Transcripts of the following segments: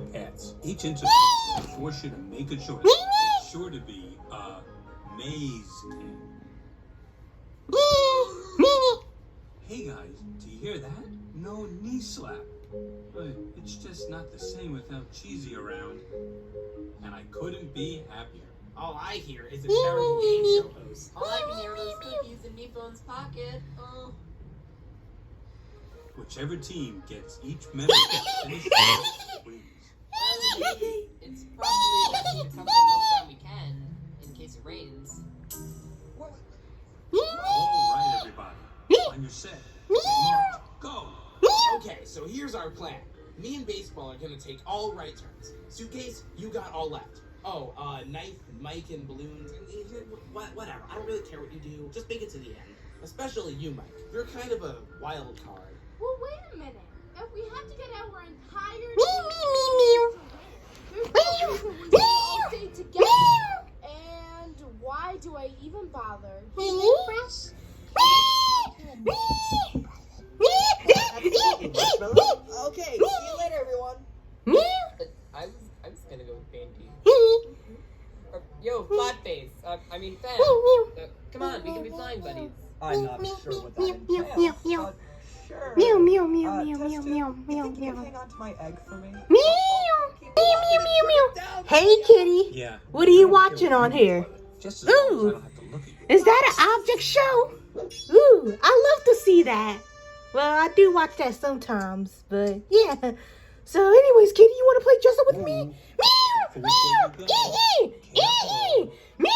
paths. Each intersection will force you to make a choice. It's sure to be amazing. Hey guys, do you hear that? No knee slap. But it's just not the same without Cheesy around. And I couldn't be happier. All I hear is a terrible game show host. All I can hear are those cookies in Meephone's pocket. Oh. Whichever team gets each member finished wins. Well, it's probably best to cover the most ground we can in case it rains. All right, everybody. On your set. Mark, go. Okay, so here's our plan. Me and Baseball are gonna take all right turns. Suitcase, you got all left. Oh, knife, mic, and balloons. Whatever. I don't really care what you do. Just make it to the end. Especially you, Mike. You're kind of a wild card. Well, wait a minute. If we have to get our entire we all stay together. And why do I even bother? Okay, see you later, everyone. I was gonna go with Bandy. Yo, Flatface. I mean, Fan. Come on, we can be flying buddies. I'm not sure what that entails, but sure. Meow, meow, meow, meow, Testin, meow, you meow, think you can meow. hang on to my egg for me? Meow. Hey, kitty. Yeah. What are you watching on here? Just as long as I Ooh. don't have to look at you. Is that an object show? Ooh, I love to see that. Well, I do watch that sometimes, but yeah. So anyways, kitty, you want to play dress up with me? Meow, meow, ee, ee, ee, meow,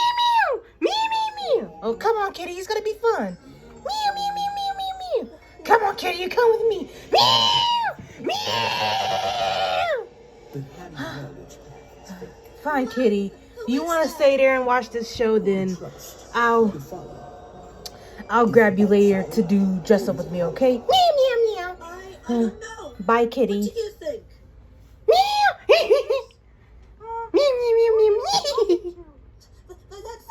meow, meow, meow. Oh, come on, kitty, it's gonna be fun. Meow, meow, meow, meow, meow, meow. Come on, kitty, you come with me. Meow, meow. Fine, kitty. You want to stay there and watch this show, then I'll grab you later to do dress up with me, okay? Meow, meow, meow. I don't know. Bye, kitty. What you